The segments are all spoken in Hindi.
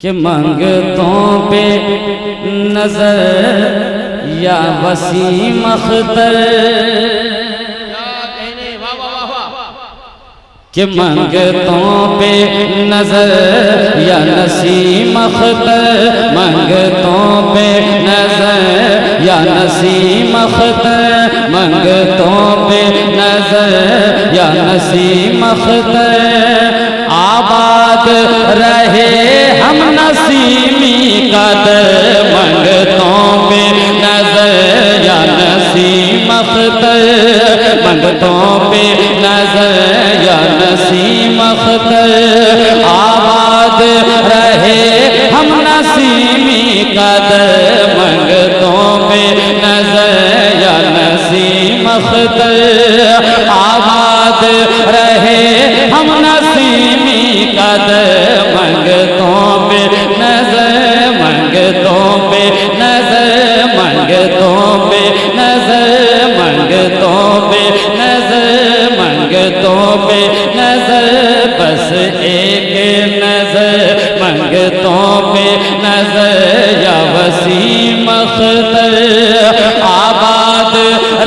कि मंगतों पे नजर या वसीम अख्तर, कि मंगतों पे नजर या नसीम अख्तर, मंगतों पे नजर या नसीम अख्तर, मंगतों पे नजर या नसीम अख्तर। आबाद रहे हम नसीमी कदर, मंगतों पे नजर या नसीम अख्तर, मंगतों पे नजर या नसीम अख्तर। आबाद रहे हम नसीमी कदर, मंगतों पे नजर या नसीम अख्तर। आबाद रहे हम नसीमी कदर, मंगतों पे नजर, मंगतों पे नजर, मंगतों पे नजर, मंगतों पे नजर, मंगतों पे नजर। बस एक नजर मंगतों पे नजर या वसीम अख्तर। आबाद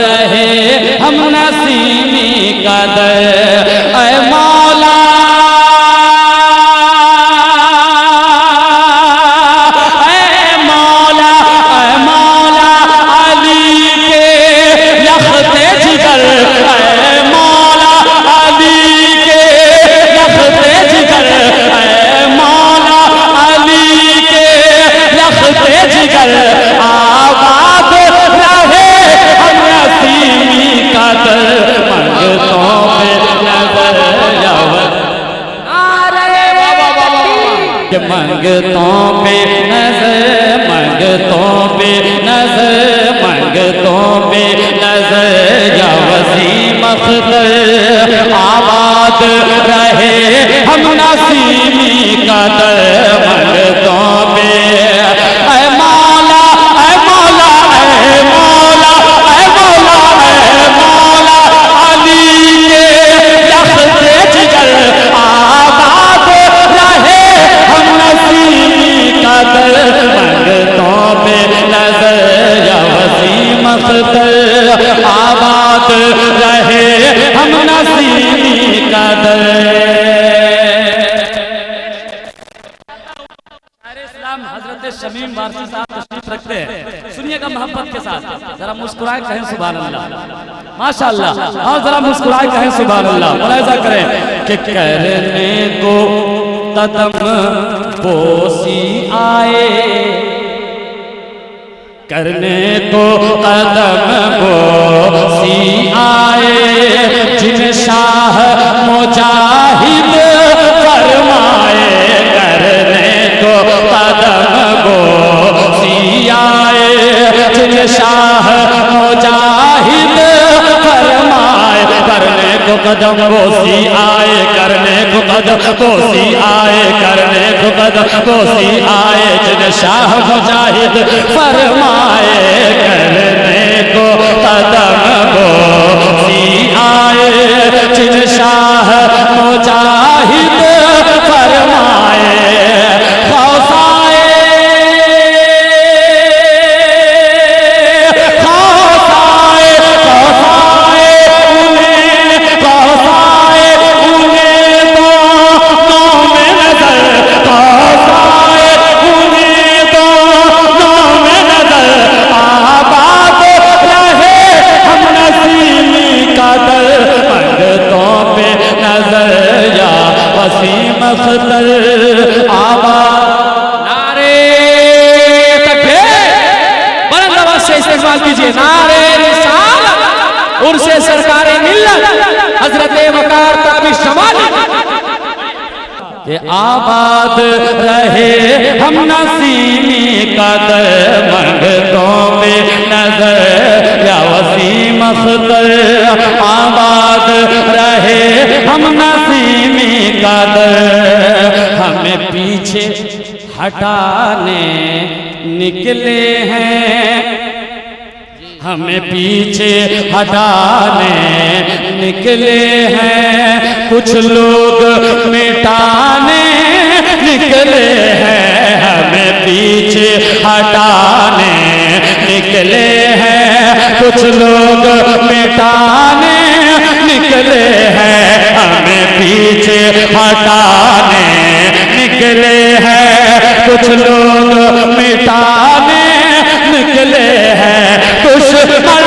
रहे हम नसीमी कदर। ऐ मौला मंगतों पे नजर, मंगतों पे नजर, मंगतों पे नजर या वसीम अख्तर। आबाद रहे हम नसीमी कदर, मंगतों पे ऐ मौला, ऐ मौला, ऐ मौला, ऐ मौला, ऐ मौला अली के लख्ते जिगर। आबाद रहे हम नसीमी कदर, मंगतों पे नजर या वसीम अख्तर। आबाद रहे हम नसीमी कदर। हजरत शमीम वारसी साहब तशरीफ रखते हैं, सुनिएगा मोहब्बत के साथ। जरा मुस्कुराए कहें सुभान अल्लाह, माशाअल्लाह। और जरा मुस्कुराए कहें सुभान अल्लाह। मुलाहिजा करें कि करने को कदम बोसी आए, करने को कदम बोसी आए। जिन शाह मुजाहिद फरमाए, करने को कदम बोसी आए। जिन शाह मुजाहिद फरमाए, करने को कदम बोसी आए, करने को कदम बोसी आए, करने को कदम बोसी आए। जिन शाह मुजाहिद फरमाए, करने को कदम बोसी आए। जिन शाह मुजाहिद फरमाए, उर्से सरकारे मिल्लत हजरत वकार ताबिश शमाली। कि आबाद रहे हम नसीमी कदर, मंगतों पे नजर या वसीम अख्तर। आबाद रहे हम नसीमी कदर। हमें पीछे हटाने निकले हैं, हमें पीछे हटाने निकले हैं। कुछ लोग मिटाने निकले हैं हमें पीछे हटाने, निकले हैं कुछ लोग मिटाने, निकले हैं हमें पीछे हटाने, निकले हैं कुछ लोग मिटाने, निकले हैं दुश्मन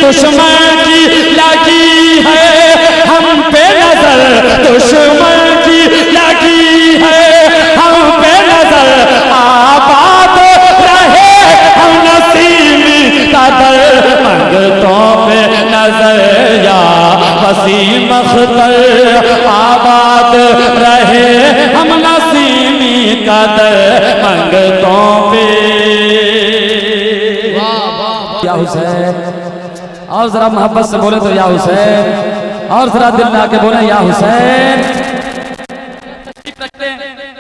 दुश्मन की लगी है हम पे नजर, दुश्मन की लगी है हम पे नजर, आबाद रहे हम नसीमी कदर, मंगतों पे नजर या वसीम अख्तर, आबाद रहे हम नसीमी कदर मंगतों पे। या हुसैन, और जरा मोहब्बत से बोले तो या हुसैन, और जरा दिल ला के बोले या हुसैन।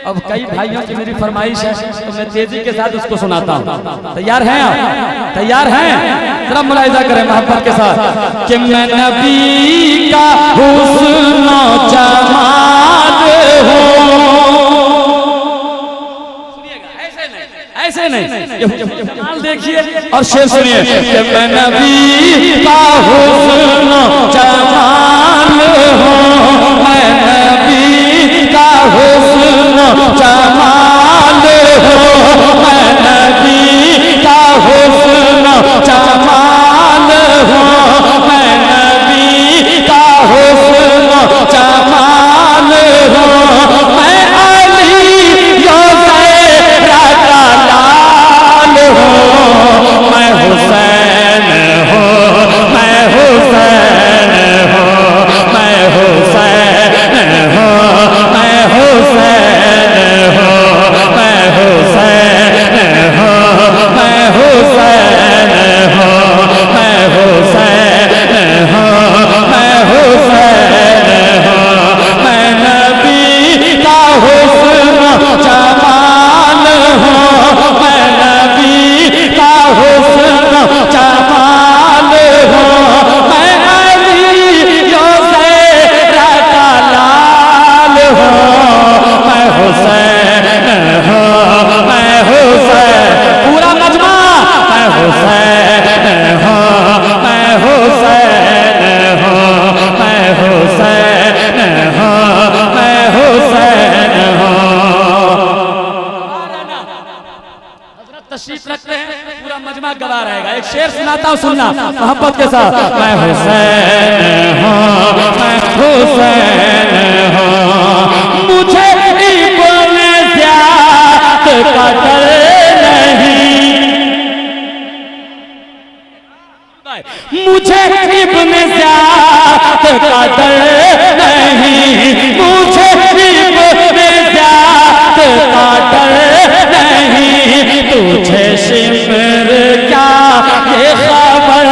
अब कई भाइयों की मेरी फरमाइश है तो मैं तेजी के साथ उसको सुनाता हूँ। तैयार हैं आप? तैयार हैं? जरा मुलाहिजा करें मोहब्बत के साथ कि मैं नबी का हुस्न जमाल हूँ। ऐसे नहीं, जमाल देखिए और शेर सुनिए कि मैं नबी का हुस्न जमाल हूँ, मैं नबी का हुस्न जमाल हूँ, मैं नबी का हुस्न जमाल हूँ, मैं नबी का हुस्न जमाल हूँ, मैं मैं हुसैन हूँ, मैं हुसैन हूँ, मैं हुसैन हूँ, मैं हुसैन हूँ, मैं हुसैन हूँ, मैं हुसैन हूँ, मैं हुसैन हूँ, मैं हुसैन हूँ, मैं नबी का हुस्न जमाल हूँ, मैं नबी का हुस्न जमाल हूँ, मैं अली ज़ेरा का लाल हूँ, मैं हुसैन हूँ, मैं हुसैन, पूरा मजमा, मैं हुसैन हूँ, मैं हुसैन हूँ, मैं हुसैन हूँ, मैं हुसैन हूँ। तशरीफ रखते हैं, पूरा मजमा गवा रहेगा। एक शेर सुनाता हूँ, सुनना मोहब्बत के साथ। मैं हुसैन हूँ, मैं हुसैन हूँ, मुझे इब्ने ज़ियाद का डर नहीं, मुझे इब्ने ज़ियाद का डर नहीं, मुझे इब्ने ज़ियाद का डर नहीं, तुझे शिमर क्या ये खबर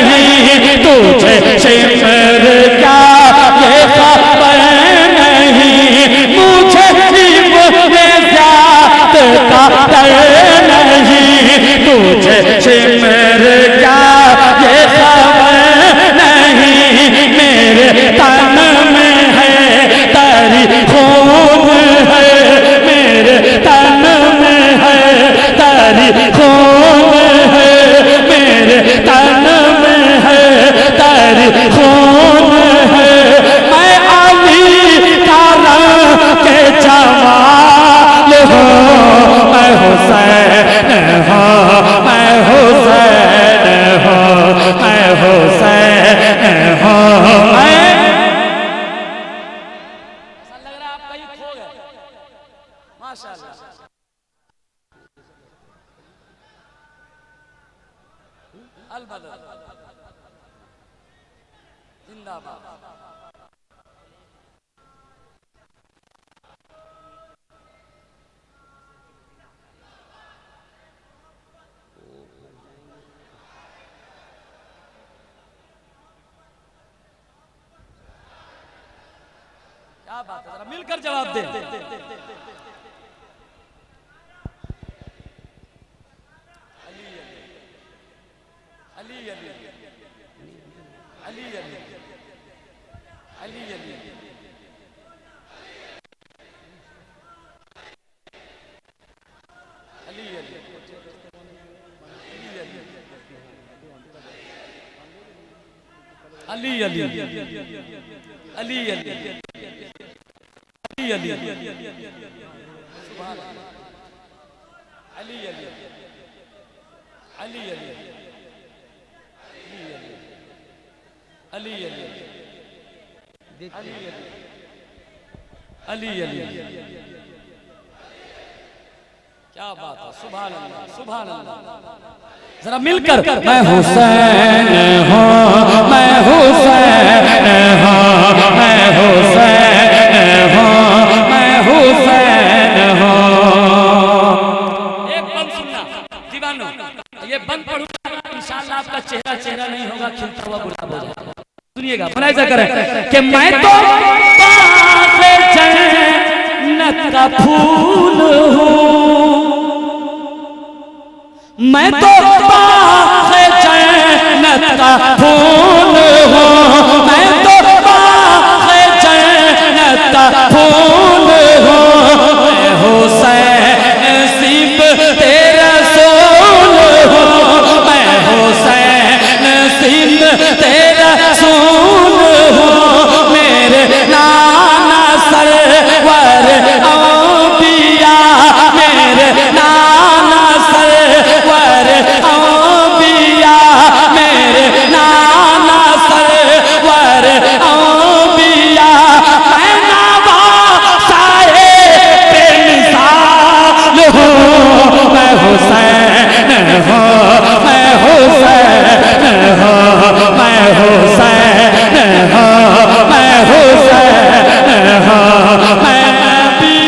नहीं, तुझे शिमर क्या ये खबर नहीं, मुझे इब्ने ज़ियाद का डर नहीं, तुझे शिमर क्या ये खबर नहीं, मेरे तन में है तेरी खून है, मेरे तन में है तेरी खून है, मेरे तन में है तेरी खून है, मैं अली का रंग के जमाल हूँ, मैं हुसैन हूँ, मैं हुसैन हूँ, मैं हुसैन हूँ, मैं लग रहा है आप कहीं खो गए। माशाअल्लाह, अल बदर जिंदाबाद। क्या बात है, जरा मिलकर जवाब दे। अली अली अली अली अली अली अली अली अली अली अली अली अली क्या बात है। सुभान अल्लाह सुभान अल्लाह। जरा मिलकर मैं हुसैन हूँ मैं हुसैन हूँ मैं हुसैन हूँ मैं हुसैन हूँ। एक बंद सुनना दीवानो, ये बंद पढ़ूंगा इंशाअल्लाह आपका चेहरा चेहरा नहीं होगा, खिलता हुआ गुलाब हो जाएगा। सुनिएगा मुलाहिजा करें कि मैं तो बाग़े जन्नत का फूल हूँ, मैं तो बाग़े जन्नत का फूल हूँ, मैं तो बाग़े जन्नत का फूल हूँ। मैं हुसैन सिब तेरा रसूल हूँ, मैं हुसैन सिब तेरा रसूल हूँ। मेरे नाना सरवर अंबिया, मेरे नाना सरवर अंबिया, मेरे नाना सरवर अंबिया। मैं नवासाए बेमिसाल हूँ, मैं हुसैन हूँ मैं हुसैन हूँ मैं हुसैन हूँ मैं हुसैन हूँ। मैं नबी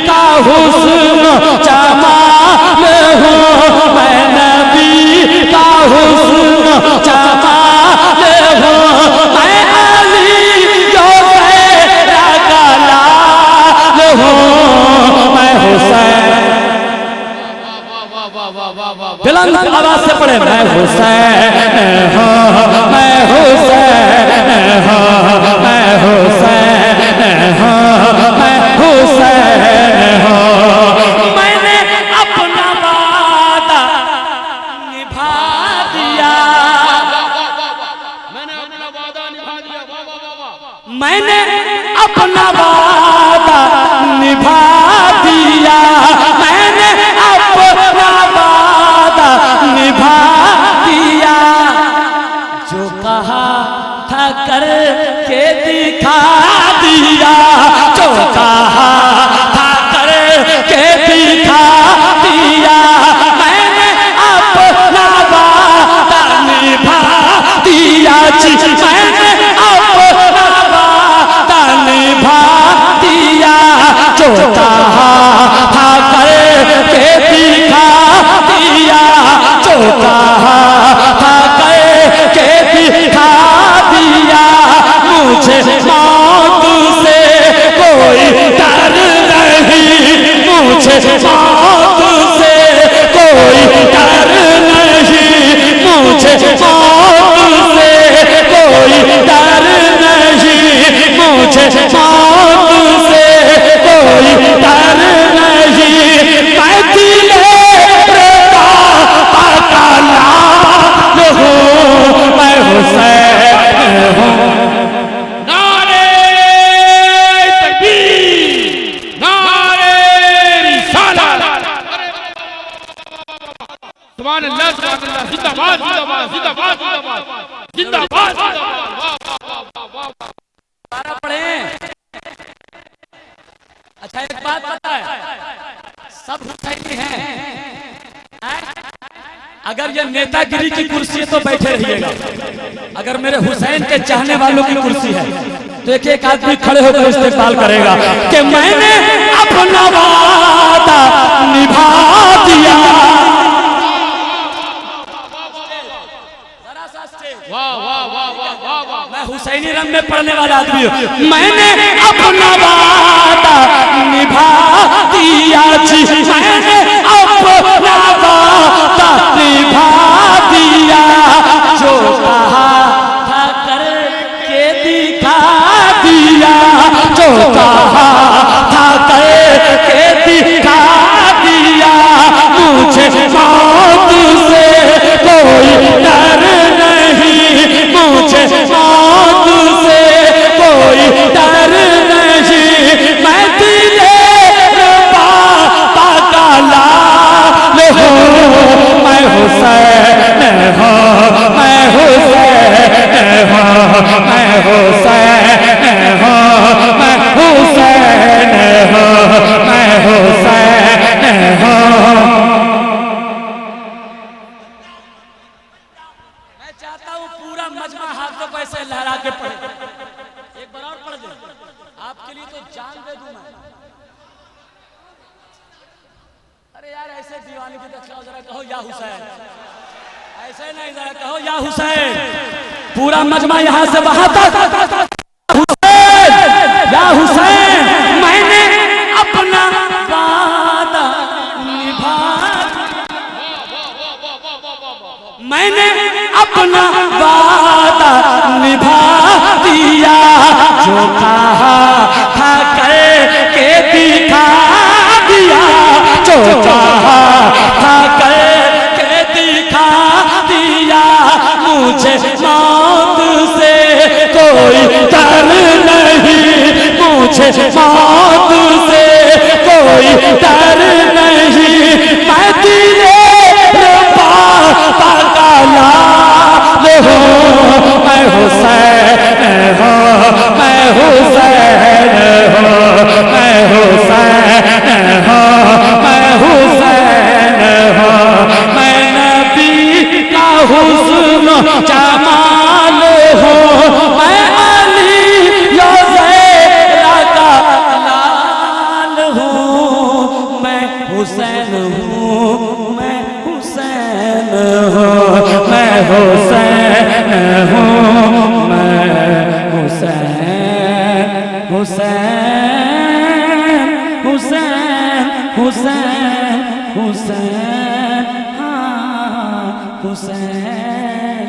का हुस्न जमाल हूँ, मैं नबी का हुस्न जमाल हूँ। मैं अली जो तेरा कलाल हूँ, मैं हुसैन। बुलंद आवाज से पढ़े मैं हुसैन हूँ मैं हुसैन हूँ मैं हुसैन हूँ मैं हुसैन हूँ। मैंने अपना वादा निभा दिया, मैंने अपना वादा निभा दिया, मैंने अपना वादा निभा दिया, मैंने अपना वादा निभा दिया। जो कहा था कर के दिखा दिया, जो कहा था कर के दिखा दिया। मैंने अपना वादा निभा दिया जी, मैंने अपना वादा निभा दिया। जो कहा था कर के दिखा दिया, जो कहा था कर के दिखा दिया। मुझे मौत से कोई डर नहीं, मुझे मौत से कोई डर नहीं, मुझे मौत से कोई डर नहीं, मुझे मौत से कोई डर नहीं। मैं दिले का लाल हूँ, मैं हुसैन हूँ। नारे तकबीर, नारे रिसालत। सुभान अल्लाह सुभान अल्लाह। जिंदाबाद जिंदाबाद जिंदाबाद जिंदाबाद जिंदाबाद जिंदाबाद। पढ़े। अच्छा एक बात पता है, सब हुसैनी हैं। अगर ये नेतागिरी की कुर्सी है तो बैठे रहिएगा, अगर मेरे हुसैन के चाहने वालों की कुर्सी है तो एक एक आदमी खड़े होकर इस्तेमाल करेगा कि मैंने अपना वादा निभा दिया। मैं हुसैनी रंग में पढ़ने वाला आदमी हूँ। मैंने अपना वादा निभा दिया जी, मैंने अपना वादा निभा दिया। जो कहा था कर के दिखा कहा था करके दिखा दिया, मुझे मौत से कोई डर नहीं, मुझे मौत से कोई डर नहीं, मैं तेरे बाबा का लाल हूँ, मैं हुसैन हूँ, मैं हुसैन हूँ, मैं हुसैन हूँ, मैं हुसैन हूँ, मैं हुसैन हूँ। मैं चाहता हूँ पूरा मजमा हाथों को ऐसे लहरा के पढ़े। एक बार और पढ़ दे, आपके लिए तो जान दे दूं मैं। अरे यार ऐसे दीवानी की दक्षिणा जरा कहो या हुसैन, ऐसे नहीं जरा कहो या हुसैन। पूरा मजमा यहाँ से वहां तक हुसैन या हुसैन। मैंने अपना वादा निभा, मैंने अपना वादा निभा दिया, जो कहा था करके दिखा दिया, जो कहा था करके दिखा दिया, मुझे मौत से कोई डर नहीं, मुझे मौत से कोई डर नहीं, मैं तेरे बाबा का लाल हूँ, मैं हुसैन हूँ, मैं हुसैन हूँ, मैं हुसैन हूँ, मैं हुसैन हूँ, मैं नबी का हुस्न जमाल हूँ, मैं अली ज़ैरा का लाल हूँ, मैं हुसैन हूँ, मैं हुसैन हूँ, मैं हुसैन हूँ, मैं हुसैन, हुसैन, हुसैन, हुसैन, हुसैन, हाँ हुसैन।